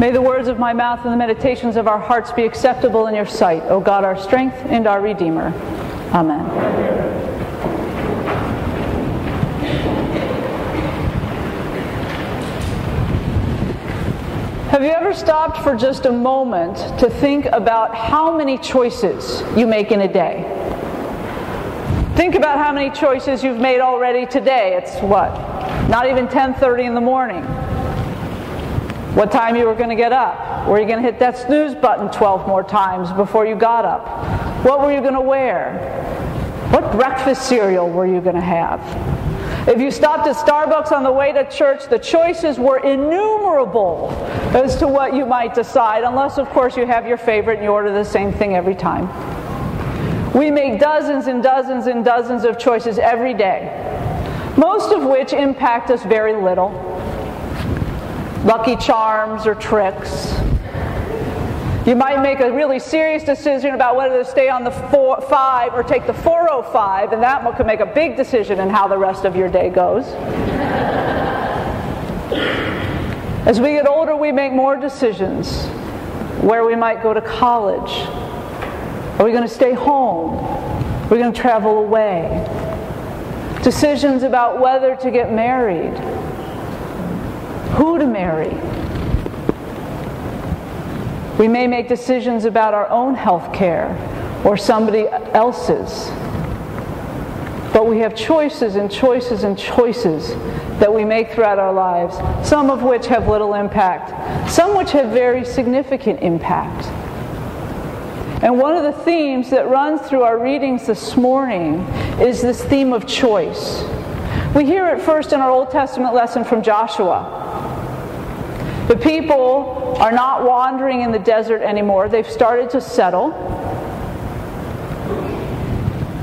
May the words of my mouth and the meditations of our hearts be acceptable in your sight, O God, our strength and our Redeemer. Amen. Have you ever stopped for just a moment to think about how many choices you make in a day? Think about how many choices you've made already today. It's what? Not even 10:30 in the morning. What time you were going to get up? Were you going to hit that snooze button 12 more times before you got up? What were you going to wear? What breakfast cereal were you going to have? If you stopped at Starbucks on the way to church, the choices were innumerable as to what you might decide, unless, of course, you have your favorite and you order the same thing every time. We make dozens and dozens and dozens of choices every day, most of which impact us very little. Lucky charms or tricks. You might make a really serious decision about whether to stay on the 5 or take the 405, and that could make a big decision in how the rest of your day goes. As we get older, we make more decisions. Where we might go to college. Are we going to stay home? Are we going to travel away? Decisions about whether to get married. Who to marry. We may make decisions about our own health care or somebody else's. But we have choices and choices and choices that we make throughout our lives, some of which have little impact, some which have very significant impact. And one of the themes that runs through our readings this morning is this theme of choice. We hear it first in our Old Testament lesson from Joshua. The people are not wandering in the desert anymore. They've started to settle.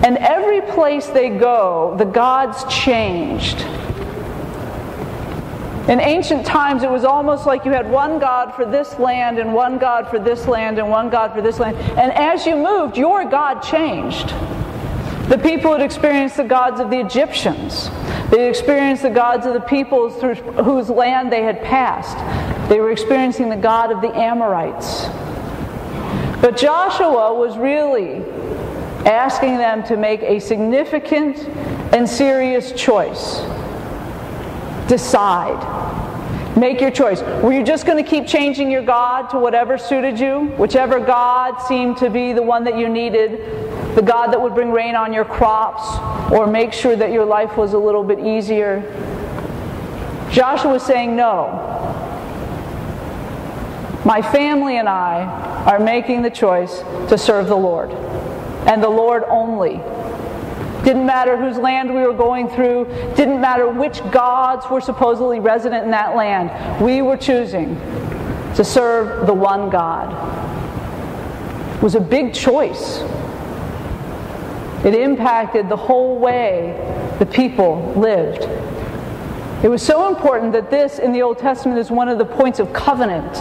And every place they go, the gods changed. In ancient times, it was almost like you had one god for this land, and one god for this land, and one god for this land. And as you moved, your god changed. The people had experienced the gods of the Egyptians. They had experienced the gods of the peoples through whose land they had passed. They were experiencing the god of the Amorites. But Joshua was really asking them to make a significant and serious choice. Decide. Make your choice. Were you just going to keep changing your god to whatever suited you? Whichever god seemed to be the one that you needed? The God that would bring rain on your crops or make sure that your life was a little bit easier. Joshua was saying, no. My family and I are making the choice to serve the Lord. And the Lord only. Didn't matter whose land we were going through. Didn't matter which gods were supposedly resident in that land. We were choosing to serve the one God. It was a big choice. It impacted the whole way the people lived. It was so important that this in the Old Testament is one of the points of covenant.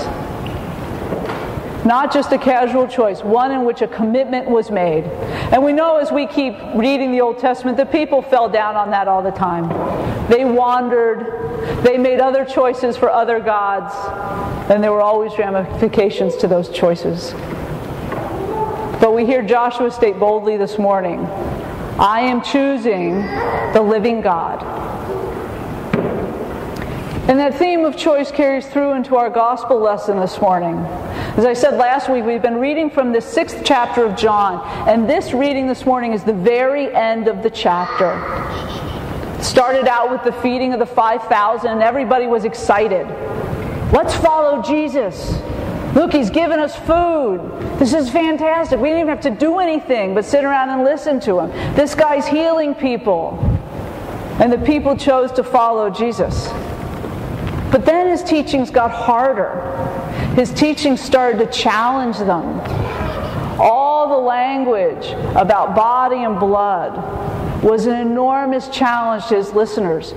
Not just a casual choice, one in which a commitment was made. And we know as we keep reading the Old Testament, the people fell down on that all the time. They wandered, they made other choices for other gods, and there were always ramifications to those choices. But we hear Joshua state boldly this morning, I am choosing the living God. And that theme of choice carries through into our gospel lesson this morning. As I said last week, we've been reading from the 6th chapter of John, and this reading this morning is the very end of the chapter. It started out with the feeding of the 5,000, and everybody was excited. Let's follow Jesus. Look, he's given us food. This is fantastic. We don't even have to do anything but sit around and listen to him. This guy's healing people. And the people chose to follow Jesus. But then his teachings got harder. His teachings started to challenge them. All the language about body and blood was an enormous challenge to his listeners.